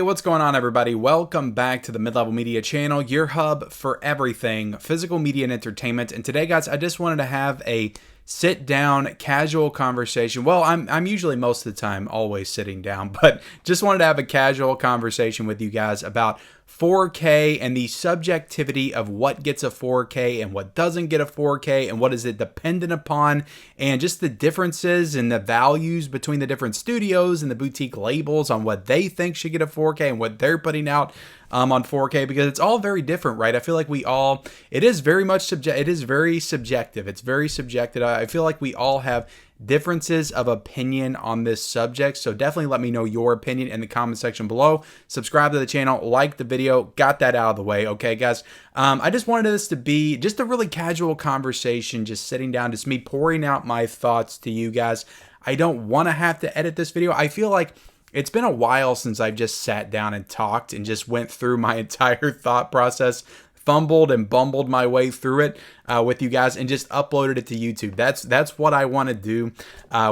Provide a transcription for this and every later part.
What's going on, everybody? Welcome back to the Mid-Level Media channel, your hub for everything physical media and entertainment. And today, guys, I just wanted to have a sit-down, casual conversation. Well, I'm usually most of the time always sitting down, but just wanted to have a casual conversation with you guys about 4K and the subjectivity of what gets a 4K and what doesn't get a 4K and what is it dependent upon, and just the differences and the values between the different studios and the boutique labels on what they think should get a 4K and what they're putting out on 4K, because it's all very different, right? I feel like it is very much it is very subjective. It's very subjective. I feel like we all have differences of opinion on this subject. So definitely let me know your opinion in the comment section below. Subscribe to the channel, like the video, got that out of the way. Okay, guys. I just wanted this to be just a really casual conversation, just sitting down, just me pouring out my thoughts to you guys. I don't want to have to edit this video. I feel like it's been a while since I've just sat down and talked and just went through my entire thought process, fumbled and bumbled my way through it with you guys, and just uploaded it to YouTube. That's what I want to do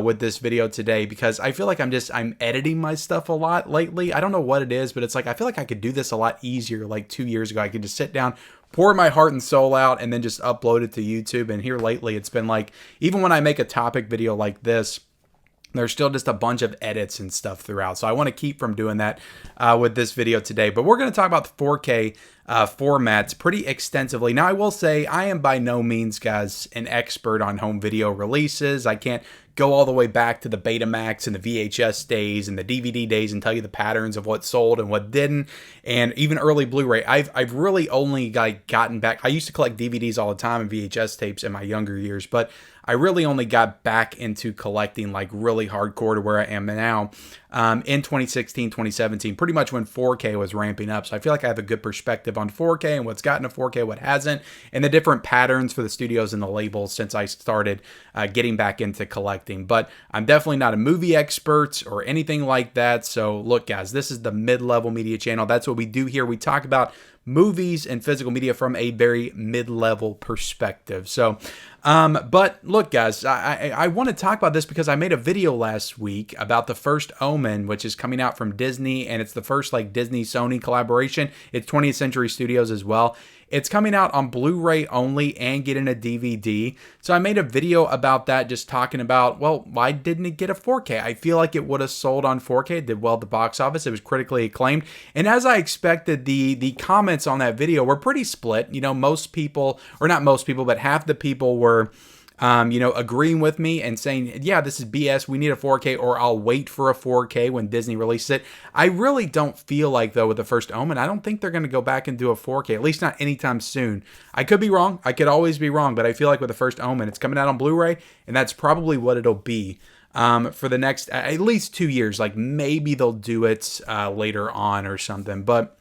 with this video today, because I feel like I'm editing my stuff a lot lately. I don't know what it is, but it's like I feel like I could do this a lot easier. Like 2 years ago, I could just sit down, pour my heart and soul out, and then just upload it to YouTube. And here lately, it's been like, even when I make a topic video like this, there's still just a bunch of edits and stuff throughout. So I want to keep from doing that with this video today. But we're going to talk about the 4K formats pretty extensively. Now, I will say I am by no means, guys, an expert on home video releases. I can't go all the way back to the Betamax and the VHS days and the DVD days and tell you the patterns of what sold and what didn't, and even early Blu-ray. I've really only gotten back. I used to collect DVDs all the time and VHS tapes in my younger years, but I really only got back into collecting like really hardcore to where I am now in 2016, 2017, pretty much when 4K was ramping up. So I feel like I have a good perspective on 4K and what's gotten to 4K, what hasn't, and the different patterns for the studios and the labels since I started getting back into collecting. But I'm definitely not a movie expert or anything like that. So look, guys, this is the Mid-Level Media channel. That's what we do here. We talk about movies and physical media from a very mid-level perspective. So, but look, guys, I want to talk about this because I made a video last week about The First Omen, which is coming out from Disney, and it's the first like Disney-Sony collaboration. It's 20th Century Studios as well. It's coming out on Blu-ray only and getting a DVD. So I made a video about that, just talking about, well, why didn't it get a 4K? I feel like it would have sold on 4K. It did well at the box office. It was critically acclaimed. And as I expected, the comments on that video were pretty split. You know, most people, or not most people, but half the people were agreeing with me and saying, yeah, this is BS. We need a 4K, or I'll wait for a 4K when Disney releases it. I really don't feel like, though, with The First Omen, I don't think they're going to go back and do a 4K, at least not anytime soon. I could be wrong. I could always be wrong, but I feel like with The First Omen, it's coming out on Blu-ray, and that's probably what it'll be for the next at least 2 years. Like maybe they'll do it later on or something, but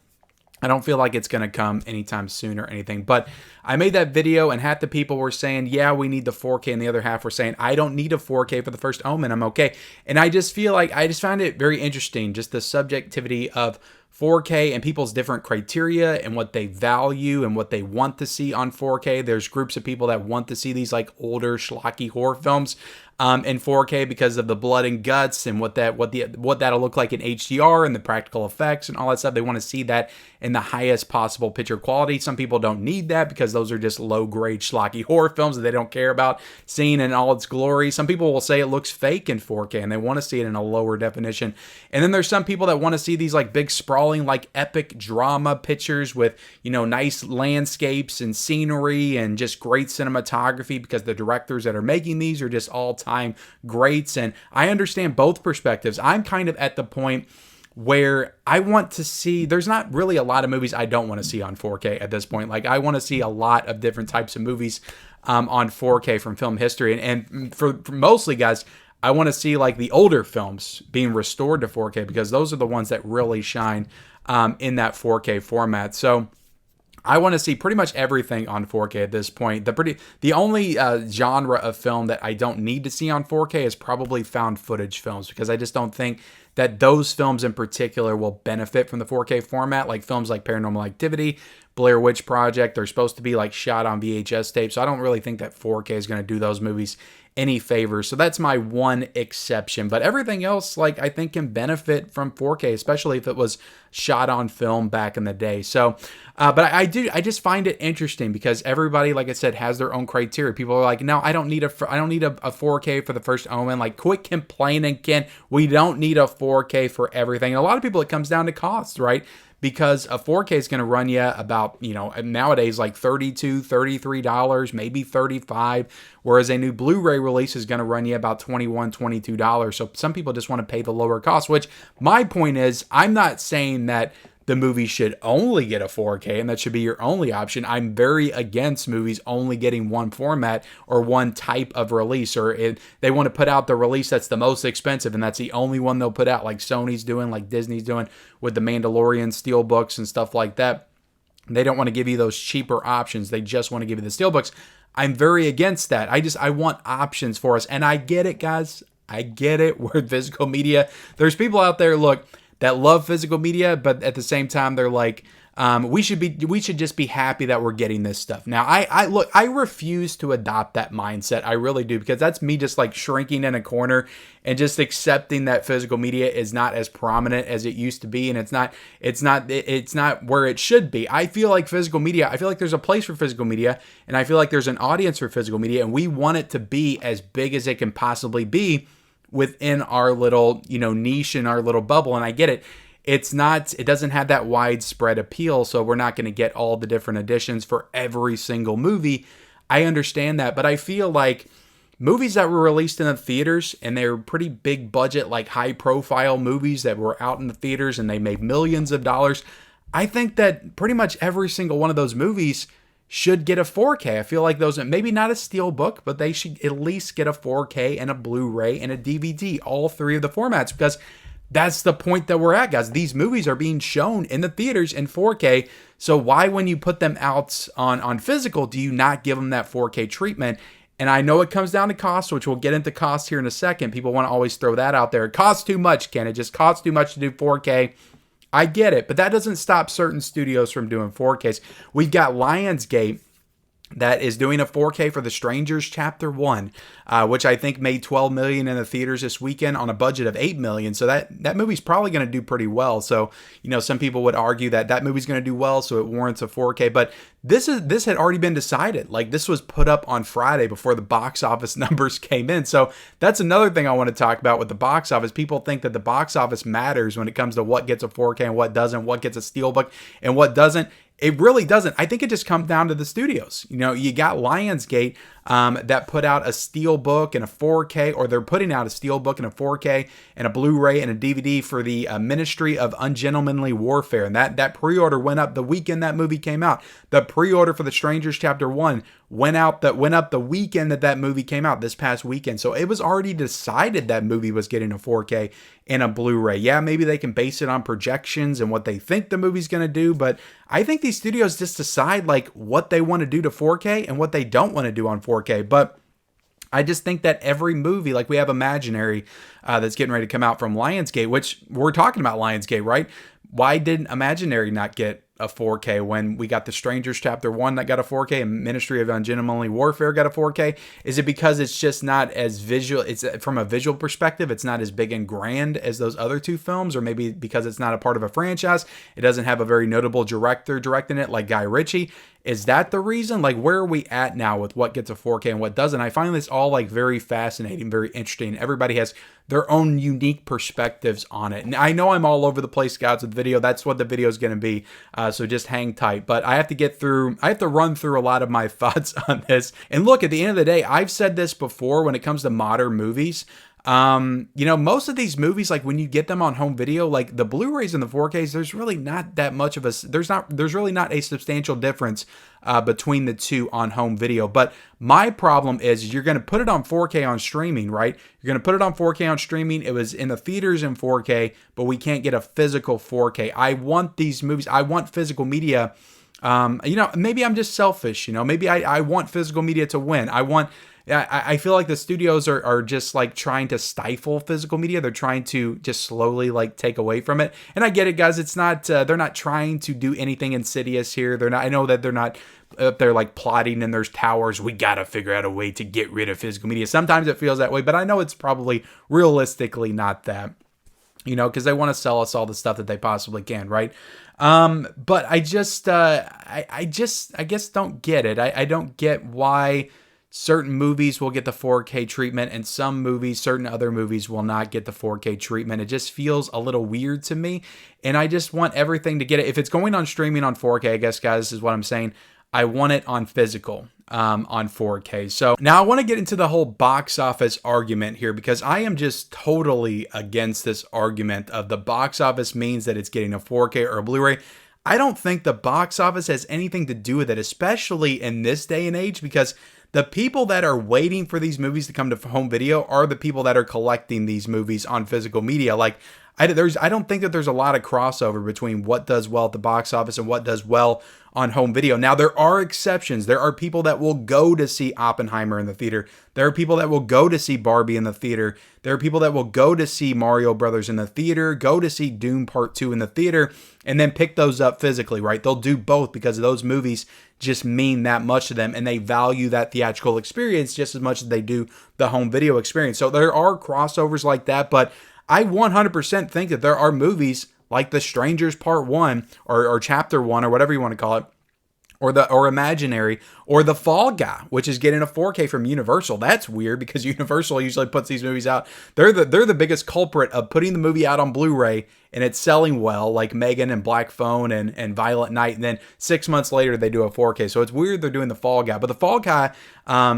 I don't feel like it's going to come anytime soon or anything. But I made that video, and half the people were saying, yeah, we need the 4K, and the other half were saying, I don't need a 4K for The First Omen. I'm okay. And I just feel like I just found it very interesting, just the subjectivity of 4K and people's different criteria and what they value and what they want to see on 4K. There's groups of people that want to see these like older schlocky horror films in 4K because of the blood and guts and what that'll look like in HDR and the practical effects and all that stuff. They want to see that in the highest possible picture quality. Some people don't need that because those are just low-grade schlocky horror films that they don't care about seeing in all its glory. Some people will say it looks fake in 4K and they want to see it in a lower definition. And then there's some people that want to see these like big sprawling like epic drama pictures with, you know, nice landscapes and scenery and just great cinematography because the directors that are making these are just all-time greats. And I understand both perspectives. I'm kind of at the point where I want to see, there's not really a lot of movies I don't want to see on 4K at this point. Like I want to see a lot of different types of movies on 4K from film history. And for mostly, guys, I want to see like the older films being restored to 4K because those are the ones that really shine in that 4K format. So I want to see pretty much everything on 4K at this point. The only genre of film that I don't need to see on 4K is probably found footage films, because I just don't think that those films in particular will benefit from the 4K format, like films like Paranormal Activity, Blair Witch Project. They're supposed to be like shot on VHS tape, so I don't really think that 4K is going to do those movies any favors. So that's my one exception. But everything else, like, I think can benefit from 4K, especially if it was shot on film back in the day. So, but I just find it interesting because everybody, like I said, has their own criteria. People are like, no, I don't need a 4K for the first Omen. Like, quit complaining, Ken. We don't need a 4K for everything. And a lot of people, it comes down to cost, right? Because a 4K is going to run you about, nowadays like $32, $33, maybe $35, whereas a new Blu-ray release is going to run you about $21, $22. So some people just want to pay the lower cost, which my point is, I'm not saying that the movie should only get a 4K and that should be your only option. I'm very against movies only getting one format or one type of release, or they want to put out the release that's the most expensive and that's the only one they'll put out, like Sony's doing, like Disney's doing with the Mandalorian steelbooks and stuff like that. They don't want to give you those cheaper options. They just want to give you the steelbooks. I'm very against that. I want options for us. And I get it, guys. I get it. We're physical media. There's people out there, look, that love physical media, but at the same time, they're like, we should just be happy that we're getting this stuff. Now, I refuse to adopt that mindset. I really do, because that's me just like shrinking in a corner and just accepting that physical media is not as prominent as it used to be, and it's not where it should be. I feel like physical media, I feel like there's a place for physical media, and I feel like there's an audience for physical media, and we want it to be as big as it can possibly be within our little, niche in our little bubble. And I get it. It doesn't have that widespread appeal. So we're not going to get all the different editions for every single movie. I understand that. But I feel like movies that were released in the theaters and they were pretty big budget, like high profile movies that were out in the theaters and they made millions of dollars. I think that pretty much every single one of those movies should get a 4K. I feel like those, maybe not a steelbook, but they should at least get a 4K and a Blu-ray and a DVD, all three of the formats, because that's the point that we're at, guys. These movies are being shown in the theaters in 4K. So why, when you put them out on physical, do you not give them that 4K treatment? And I know it comes down to cost, which we'll get into cost here in a second. People want to always throw that out there. It costs too much, Ken. It just costs too much to do 4K. I get it, but that doesn't stop certain studios from doing 4Ks. We've got Lionsgate that is doing a 4K for The Strangers Chapter 1, which I think made $12 million in the theaters this weekend on a budget of $8 million. So that movie's probably going to do pretty well. So, some people would argue that movie's going to do well, so it warrants a 4K. But this had already been decided. Like, this was put up on Friday before the box office numbers came in. So that's another thing I want to talk about with the box office. People think that the box office matters when it comes to what gets a 4K and what doesn't, what gets a steelbook and what doesn't. It really doesn't. I think it just comes down to the studios. You got Lionsgate that put out a steelbook and a 4K, or they're putting out a steelbook and a 4K and a Blu-ray and a DVD for the Ministry of Ungentlemanly Warfare. And that pre-order went up the weekend that movie came out. The pre-order for The Strangers Chapter 1 went up the weekend that movie came out, this past weekend. So it was already decided that movie was getting a 4K and a Blu-ray. Yeah, maybe they can base it on projections and what they think the movie's going to do, but I think these studios just decide like what they want to do to 4K and what they don't want to do on 4K. But I just think that every movie, like we have Imaginary that's getting ready to come out from Lionsgate, which we're talking about Lionsgate, right? Why didn't Imaginary not get a 4K when we got The Strangers Chapter 1 that got a 4K and Ministry of Ungentlemanly Warfare got a 4K? Is it because it's just not as visual? It's from a visual perspective, it's not as big and grand as those other two films, or maybe because it's not a part of a franchise, it doesn't have a very notable director directing it like Guy Ritchie. Is that the reason? Like, where are we at now with what gets a 4K and what doesn't? I find this all like very fascinating, very interesting. Everybody has their own unique perspectives on it. And I know I'm all over the place, guys, with video. That's what the video is going to be. So just hang tight. But I have to run through a lot of my thoughts on this. And look, at the end of the day, I've said this before when it comes to modern movies. Most of these movies, like when you get them on home video, like the Blu-rays and the 4Ks, there's really not that much of there's really not a substantial difference between the two on home video. But my problem is you're going to put it on 4K on streaming, right? You're going to put it on 4K on streaming. It was in the theaters in 4K, but we can't get a physical 4K. I want these movies. I want physical media. Maybe I'm just selfish, maybe I want physical media to win. I want, I feel like the studios are just like trying to stifle physical media. They're trying to just slowly like take away from it. And I get it, guys. It's not, they're not trying to do anything insidious here. They're not, I know that they're not up there like plotting and there's towers. We got to figure out a way to get rid of physical media. Sometimes it feels that way, but I know it's probably realistically not that, because they want to sell us all the stuff that they possibly can, right? But I just, I guess don't get it. I don't get why certain movies will get the 4K treatment and certain other movies will not get the 4K treatment. It just feels a little weird to me. And I just want everything to get it. If it's going on streaming on 4K, I guess, guys, this is what I'm saying. I want it on physical, on 4K. So now I want to get into the whole box office argument here, because I am just totally against this argument of the box office means that it's getting a 4K or a Blu-ray. I don't think the box office has anything to do with it, especially in this day and age, because the people that are waiting for these movies to come to home video are the people that are collecting these movies on physical media. Like, I don't think that there's a lot of crossover between what does well at the box office and what does well on home video. Now, there are exceptions. There are people that will go to see Oppenheimer in the theater. There are people that will go to see Barbie in the theater. There are people that will go to see Mario Brothers in the theater, go to see Doom Part 2 in the theater, and then pick those up physically, right? They'll do both because those movies just mean that much to them, and they value that theatrical experience just as much as they do the home video experience. So there are crossovers like that, but I 100% think that there are movies like The Strangers Part 1 or Chapter 1 or whatever you want to call it, or Imaginary, or The Fall Guy, which is getting a 4K from Universal. That's weird because Universal usually puts these movies out. They're the biggest culprit of putting the movie out on Blu-ray and it's selling well, like Megan and Black Phone and Violent Night, and then 6 months later they do a 4K. So it's weird they're doing The Fall Guy, but The Fall Guy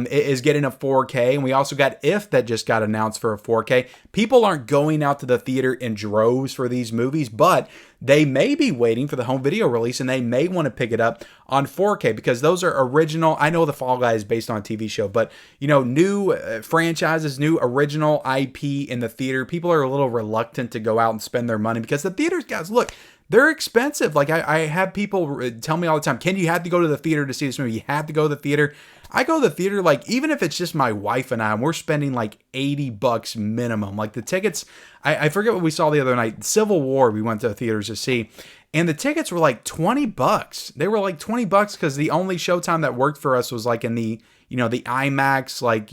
is getting a 4K, and we also got If that just got announced for a 4K. People aren't going out to the theater in droves for these movies, but they may be waiting for the home video release, and they may want to pick it up on 4K because those are original. I know The Fall Guy is based on a TV show, but new franchises, new original IP in the theater, people are a little reluctant to go out and spend their money because the theaters, guys, look, they're expensive. Like I have people tell me all the time, Ken, you have to go to the theater to see this movie. You have to go to the theater. I go to the theater, like, even if it's just my wife and I, and we're spending like $80 minimum. Like the tickets, I forget what we saw the other night. Civil War, we went to the theaters to see, and the tickets were like $20. They were like $20 because the only showtime that worked for us was like in the, the IMAX, like,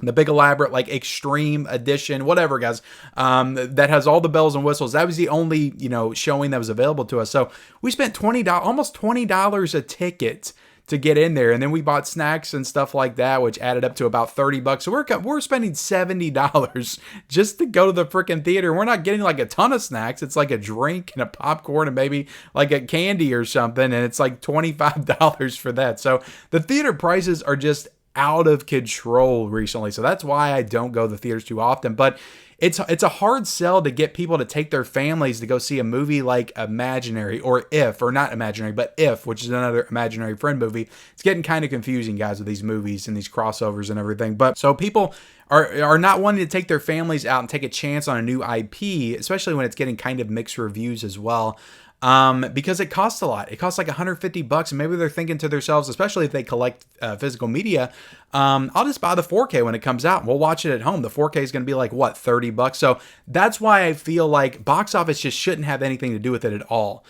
the big elaborate, like extreme edition, whatever, guys, that has all the bells and whistles. That was the only, showing that was available to us. So we spent almost $20 a ticket to get in there. And then we bought snacks and stuff like that, which added up to about $30. So we're spending $70 just to go to the freaking theater. We're not getting like a ton of snacks. It's like a drink and a popcorn and maybe like a candy or something. And it's like $25 for that. So the theater prices are just out of control recently. So that's why I don't go to the theaters too often. But it's a hard sell to get people to take their families to go see a movie like Imaginary or If, or not Imaginary, but If, which is another imaginary friend movie. It's getting kind of confusing, guys, with these movies and these crossovers and everything. But so people are not wanting to take their families out and take a chance on a new IP, especially when it's getting kind of mixed reviews as well. Because it costs a lot. It costs like $150, and maybe they're thinking to themselves, especially if they collect physical media, I'll just buy the 4K when it comes out and we'll watch it at home. The 4K is going to be like, what, $30? So that's why I feel like box office just shouldn't have anything to do with it at all.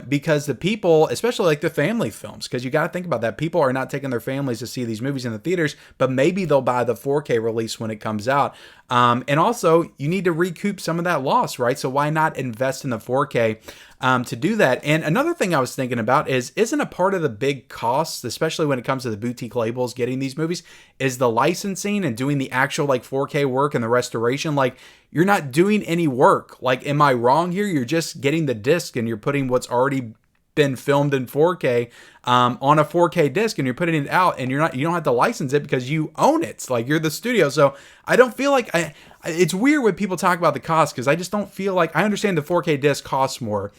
Because the people, especially like the family films, because you got to think about that. People are not taking their families to see these movies in the theaters, but maybe they'll buy the 4K release when it comes out. And also you need to recoup some of that loss, right? So why not invest in the 4K to do that? And another thing I was thinking about isn't a part of the big costs, especially when it comes to the boutique labels getting these movies, is the licensing and doing the actual like 4K work and the restoration. Like, you're not doing any work. Like, am I wrong here? You're just getting the disc and you're putting what's already been filmed in 4K on a 4K disc, and you're putting it out, and you don't have to license it because you own it. Like, you're the studio. So I don't feel like it's weird when people talk about the cost, because I just don't feel like, I understand the 4K disc costs more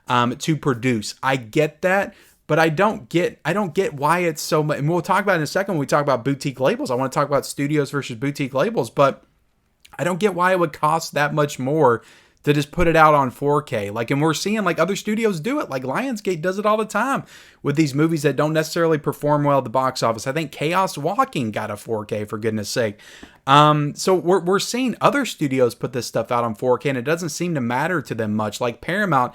to produce. I get that. But I don't get why it's so much. And we'll talk about it in a second when we talk about boutique labels. I want to talk about studios versus boutique labels, but I don't get why it would cost that much more to just put it out on 4K. Like, and we're seeing like other studios do it. Like Lionsgate does it all the time with these movies that don't necessarily perform well at the box office. I think Chaos Walking got a 4K, for goodness sake. So we're seeing other studios put this stuff out on 4K, and it doesn't seem to matter to them much. Like Paramount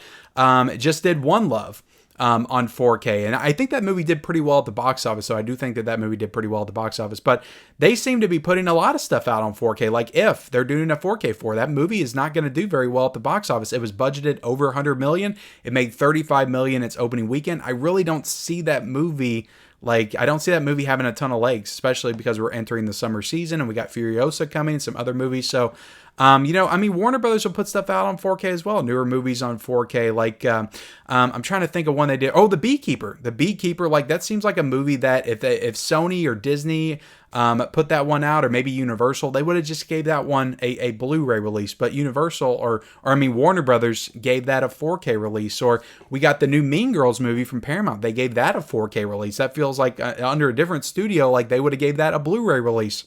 just did One Love on 4K, and I think that movie did pretty well at the box office. So I do think that movie did pretty well at the box office. But they seem to be putting a lot of stuff out on 4K. Like If they're doing a 4K for that movie is not going to do very well at the box office. It was budgeted over 100 million. It made 35 million its opening weekend. I really don't see that movie. Like, I don't see that movie having a ton of legs, especially because we're entering the summer season and we got Furiosa coming and some other movies. So, Warner Brothers will put stuff out on 4K as well. Newer movies on 4K. Like, I'm trying to think of one they did. Oh, The Beekeeper. The Beekeeper, like, that seems like a movie that if Sony or Disney put that one out, or maybe Universal, they would have just gave that one a Blu-ray release. But Universal, Warner Brothers gave that a 4K release. Or we got the new Mean Girls movie from Paramount. They gave that a 4K release. That feels like under a different studio, like they would have gave that a Blu-ray release.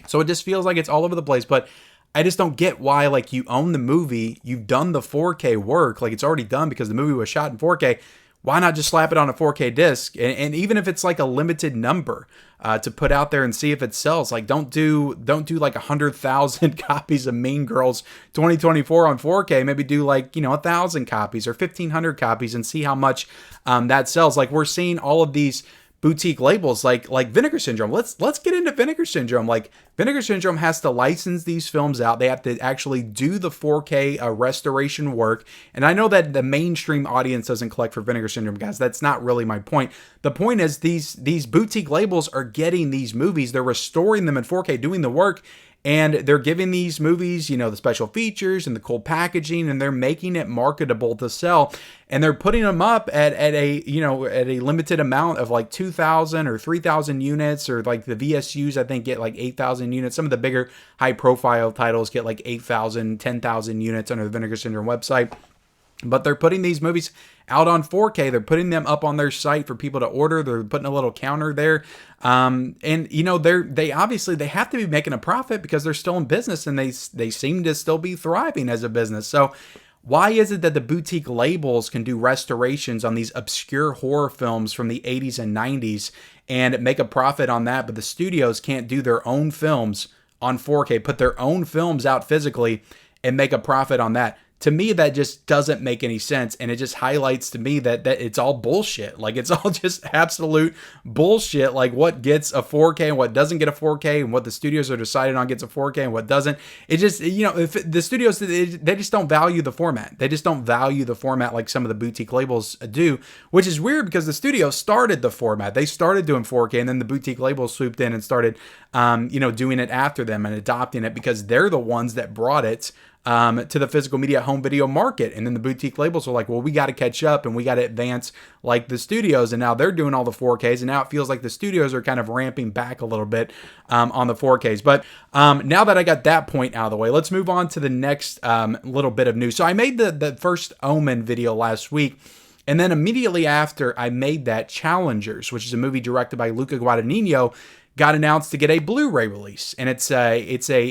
So it just feels like it's all over the place. But I just don't get why, like, you own the movie, you've done the 4K work, like it's already done because the movie was shot in 4K. Why not just slap it on a 4K disc? And even if it's like a limited number to put out there and see if it sells, like don't do like 100,000 copies of Mean Girls 2024 on 4K. Maybe do like 1,000 copies or 1,500 copies and see how much that sells. Like we're seeing all of these boutique labels like Vinegar Syndrome. Let's get into Vinegar Syndrome. Like Vinegar Syndrome has to license these films out. They have to actually do the 4K restoration work. And I know that the mainstream audience doesn't collect for Vinegar Syndrome, guys. That's not really my point. The point is these boutique labels are getting these movies. They're restoring them in 4K, doing the work. And they're giving these movies, the special features and the cool packaging, and they're making it marketable to sell. And they're putting them up at a limited amount of like 2,000 or 3,000 units, or like the VSUs, I think, get like 8,000 units. Some of the bigger high profile titles get like 8,000, 10,000 units under the Vinegar Syndrome website. But they're putting these movies out on 4K. They're putting them up on their site for people to order. They're putting a little counter there. They obviously have to be making a profit because they're still in business, and they seem to still be thriving as a business. So why is it that the boutique labels can do restorations on these obscure horror films from the 80s and 90s and make a profit on that, but the studios can't do their own films on 4K, put their own films out physically and make a profit on that? To me, that just doesn't make any sense, and it just highlights to me that it's all bullshit. Like, it's all just absolute bullshit, like what gets a 4K and what doesn't get a 4K, and what the studios are deciding on gets a 4K and what doesn't. It just, if the studios, they just don't value the format. They just don't value the format like some of the boutique labels do, which is weird because the studio started the format. They started doing 4K, and then the boutique labels swooped in and started, doing it after them and adopting it because they're the ones that brought it to the physical media home video market. And then the boutique labels are like, well, we got to catch up and we got to advance like the studios. And now they're doing all the 4Ks. And now it feels like the studios are kind of ramping back a little bit on the 4Ks. But now that I got that point out of the way, let's move on to the next little bit of news. So I made the first Omen video last week. And then immediately after I made that, Challengers, which is a movie directed by Luca Guadagnino, got announced to get a Blu-ray release. And it's a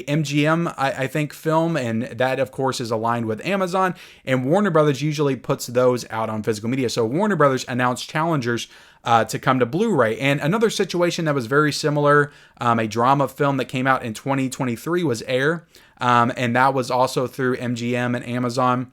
MGM, I think, film, and that, of course, is aligned with Amazon. And Warner Brothers usually puts those out on physical media. So Warner Brothers announced Challengers to come to Blu-ray. And another situation that was very similar, a drama film that came out in 2023 was Air. And that was also through MGM and Amazon.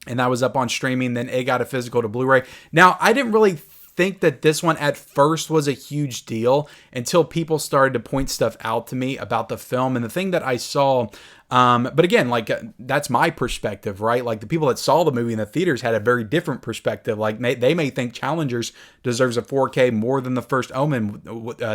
And that was up on streaming. Then it got a physical to Blu-ray. Now, I didn't really think that this one at first was a huge deal until people started to point stuff out to me about the film. And the thing that I saw, but again, like that's my perspective, right? Like the people that saw the movie in the theaters had a very different perspective. Like they may think Challengers deserves a 4K more than the first Omen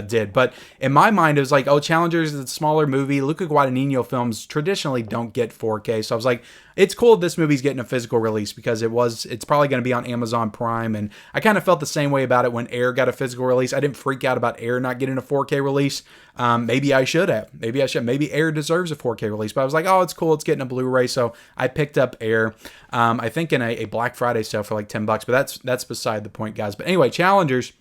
did. But in my mind, it was like, oh, Challengers is a smaller movie. Luca Guadagnino films traditionally don't get 4K. So I was like, it's cool this movie's getting a physical release because it's probably going to be on Amazon Prime. And I kind of felt the same way about it when Air got a physical release. I didn't freak out about Air not getting a 4K release. Maybe I should have. Maybe Air deserves a 4K release. But I was like, oh, it's cool. It's getting a Blu-ray. So I picked up Air, I think in a Black Friday sale for like $10. But that's beside the point, guys. But anyway, Challengers.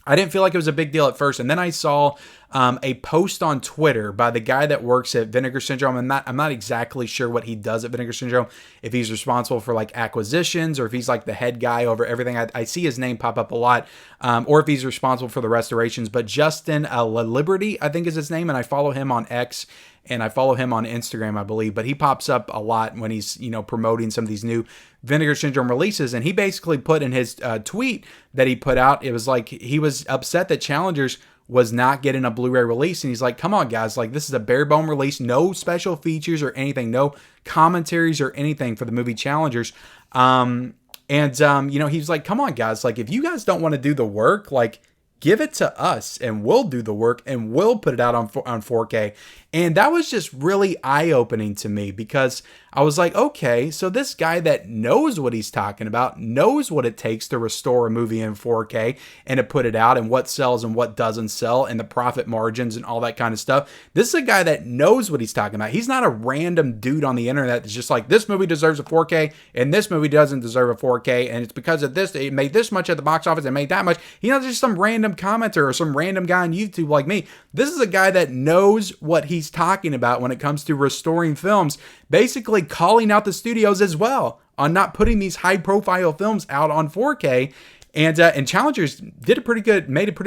I didn't feel like it was a big deal at first, and then I saw a post on Twitter by the guy that works at Vinegar Syndrome. I'm not exactly sure what he does at Vinegar Syndrome. If he's responsible for like acquisitions, or if he's like the head guy over everything. I see his name pop up a lot, or if he's responsible for the restorations. But Justin Liberty, I think is his name, and I follow him on X. And I follow him on Instagram, I believe, but he pops up a lot when he's, promoting some of these new Vinegar Syndrome releases. And he basically put in his tweet that he put out, it was like he was upset that Challengers was not getting a Blu-ray release. And he's like, come on, guys, like this is a bare bone release, no special features or anything, no commentaries or anything for the movie Challengers. He's like, come on, guys, like if you guys don't want to do the work, like give it to us and we'll do the work and we'll put it out on 4K. And that was just really eye-opening to me, because I was like, okay, so this guy that knows what he's talking about, knows what it takes to restore a movie in 4K and to put it out, and what sells and what doesn't sell, and the profit margins and all that kind of stuff. This is a guy that knows what he's talking about. He's not a random dude on the internet that's just like, this movie deserves a 4K and this movie doesn't deserve a 4K, and it's because of this, it made this much at the box office, it made that much. Just some random commenter or some random guy on YouTube like me. This is a guy that knows what he's talking about when it comes to restoring films, basically calling out the studios as well on not putting these high profile films out on 4K. And Challengers made a pretty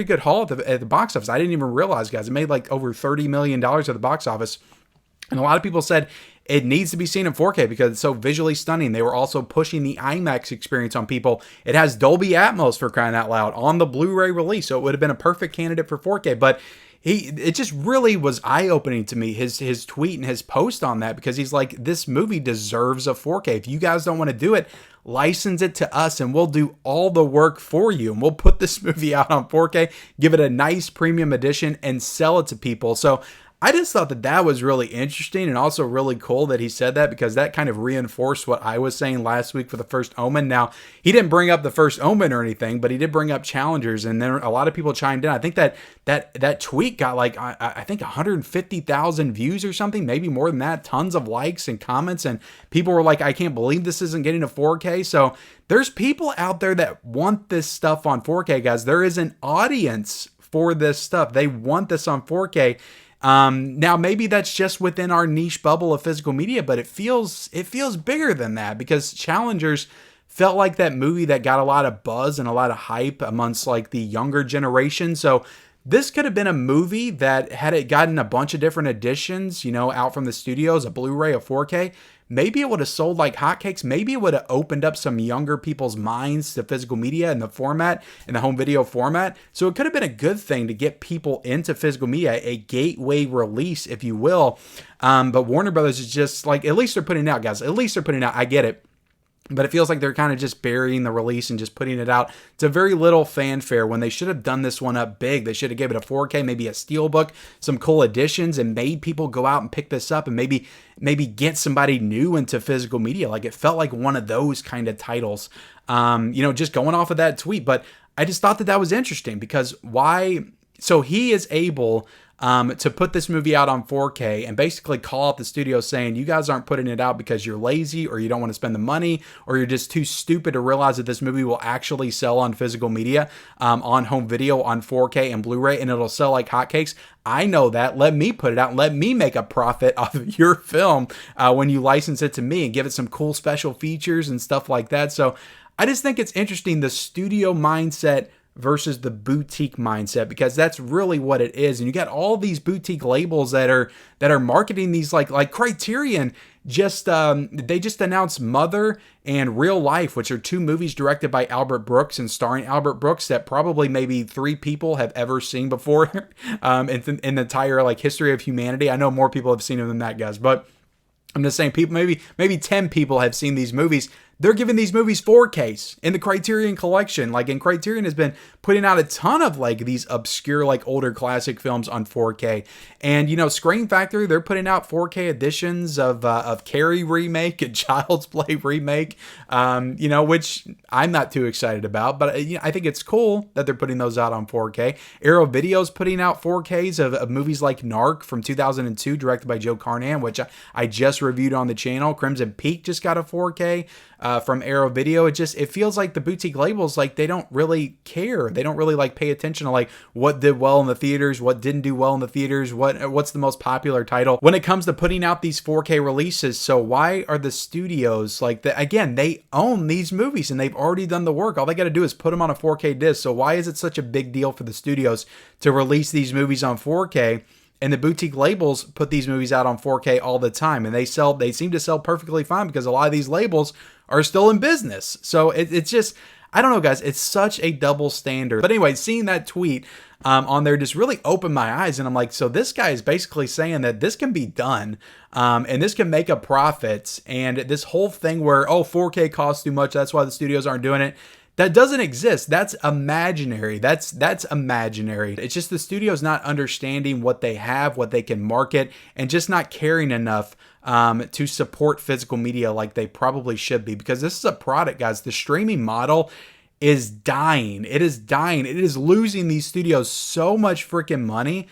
good haul at the box office. I didn't even realize, guys, it made like over $30 million at the box office. And a lot of people said it needs to be seen in 4K because it's so visually stunning. They were also pushing the IMAX experience on people. It has Dolby Atmos, for crying out loud, on the Blu-ray release, so it would have been a perfect candidate for 4K. But it just really was eye-opening to me, his tweet and his post on that, because he's like, this movie deserves a 4K. If you guys don't want to do it, license it to us and we'll do all the work for you. And we'll put this movie out on 4K, give it a nice premium edition, and sell it to people. So I just thought that was really interesting, and also really cool that he said that, because that kind of reinforced what I was saying last week for The First Omen. Now, he didn't bring up The First Omen or anything, but he did bring up Challengers, and then a lot of people chimed in. I think that tweet got like, I think 150,000 views or something, maybe more than that, tons of likes and comments, and people were like, I can't believe this isn't getting a 4K. So there's people out there that want this stuff on 4K, guys. There is an audience for this stuff. They want this on 4K. Now maybe that's just within our niche bubble of physical media, but it feels bigger than that, because Challengers felt like that movie that got a lot of buzz and a lot of hype amongst like the younger generation. So this could have been a movie that, had it gotten a bunch of different editions, out from the studios, a Blu-ray, a 4K, maybe it would have sold like hotcakes. Maybe it would have opened up some younger people's minds to physical media and the format, and the home video format. So it could have been a good thing to get people into physical media, a gateway release, if you will. But Warner Brothers is just like, at least they're putting it out, guys. At least they're putting it out. I get it. But it feels like they're kind of just burying the release and just putting it out to very little fanfare, when they should have done this one up big. They should have given it a 4K, maybe a steelbook, some cool editions, and made people go out and pick this up, and maybe get somebody new into physical media. Like, it felt like one of those kind of titles, just going off of that tweet. But I just thought that was interesting, because why? So he is able to put this movie out on 4K and basically call out the studio saying, you guys aren't putting it out because you're lazy, or you don't want to spend the money, or you're just too stupid to realize that this movie will actually sell on physical media, on home video, on 4K and Blu-ray, and it'll sell like hotcakes. I know that. Let me put it out and let me make a profit off of your film when you license it to me and give it some cool special features and stuff like that. So I just think it's interesting, the studio mindset versus the boutique mindset, because that's really what it is. And you got all these boutique labels that are marketing these, like Criterion they just announced Mother and Real Life, which are two movies directed by Albert Brooks and starring Albert Brooks, that probably maybe 3 people have ever seen before in the entire like history of humanity. I know more people have seen them than that, guys, but I'm just saying, people, maybe 10 people have seen these movies. They're giving these movies 4Ks in the Criterion collection. And Criterion has been putting out a ton of like these obscure, like older classic films on 4K. And, Screen Factory, they're putting out 4K editions of Carrie remake and Child's Play remake, which I'm not too excited about, but I think it's cool that they're putting those out on 4K. Arrow Video's putting out 4Ks of movies like Narc from 2002, directed by Joe Carnahan, which I just reviewed on the channel. Crimson Peak just got a 4K. from Arrow Video. It feels like the boutique labels, like they don't really care. They don't really like pay attention to like what did well in the theaters, what didn't do well in the theaters, what's the most popular title when it comes to putting out these 4K releases. So why are the studios like that? Again, they own these movies and they've already done the work. All they got to do is put them on a 4K disc. So why is it such a big deal for the studios to release these movies on 4K? And the boutique labels put these movies out on 4K all the time, and they seem to sell perfectly fine because a lot of these labels are still in business. So it's just, I don't know, guys, it's such a double standard. But anyway, seeing that tweet on there just really opened my eyes, and I'm like, so this guy is basically saying that this can be done, and this can make a profit, and this whole thing where, 4K costs too much, that's why the studios aren't doing it. That doesn't exist. That's imaginary. That's imaginary. It's just the studio's not understanding what they have, what they can market, and just not caring enough to support physical media like they probably should be. Because this is a product, guys. The streaming model is dying. It is dying. It is losing these studios so much freaking money.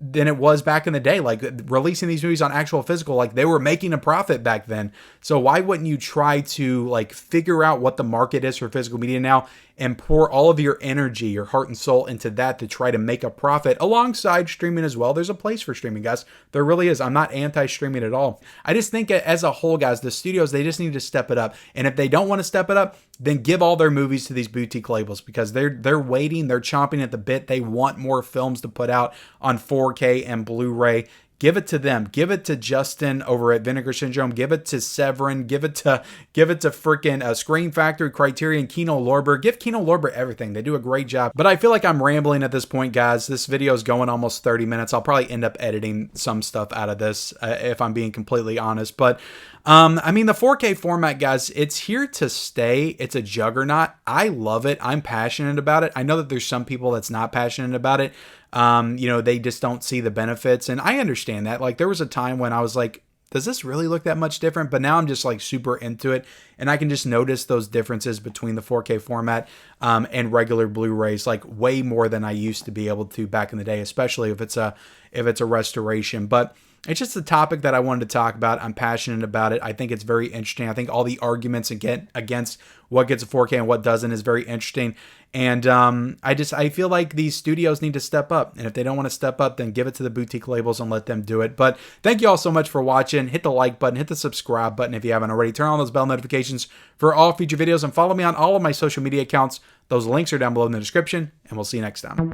Than it was back in the day, like releasing these movies on actual physical, like they were making a profit back then. So why wouldn't you try to like figure out what the market is for physical media now and pour all of your energy, your heart and soul into that to try to make a profit alongside streaming as well? There's a place for streaming, guys. There really is. I'm not anti-streaming at all. I just think as a whole, guys, the studios, they just need to step it up. And if they don't want to step it up, then give all their movies to these boutique labels because they're waiting, they're chomping at the bit. They want more films to put out on 4K and Blu-ray. Give it to them. Give it to Justin over at Vinegar Syndrome. Give it to Severin. Give it to freaking Scream Factory, Criterion, Kino Lorber. Give Kino Lorber everything. They do a great job. But I feel like I'm rambling at this point, guys. This video is going almost 30 minutes. I'll probably end up editing some stuff out of this if I'm being completely honest. But I mean, the 4K format, guys, it's here to stay. It's a juggernaut. I love it. I'm passionate about it. I know that there's some people that's not passionate about it. They just don't see the benefits. And I understand that. Like, there was a time when I was like, does this really look that much different? But now I'm just like super into it. And I can just notice those differences between the 4K format and regular Blu-rays, like way more than I used to be able to back in the day, especially if it's a restoration. But it's just a topic that I wanted to talk about. I'm passionate about it. I think it's very interesting. I think all the arguments against what gets a 4K and what doesn't is very interesting. And I feel like these studios need to step up. And if they don't want to step up, then give it to the boutique labels and let them do it. But thank you all so much for watching. Hit the like button, hit the subscribe button if you haven't already. Turn on those bell notifications for all future videos and follow me on all of my social media accounts. Those links are down below in the description, and we'll see you next time.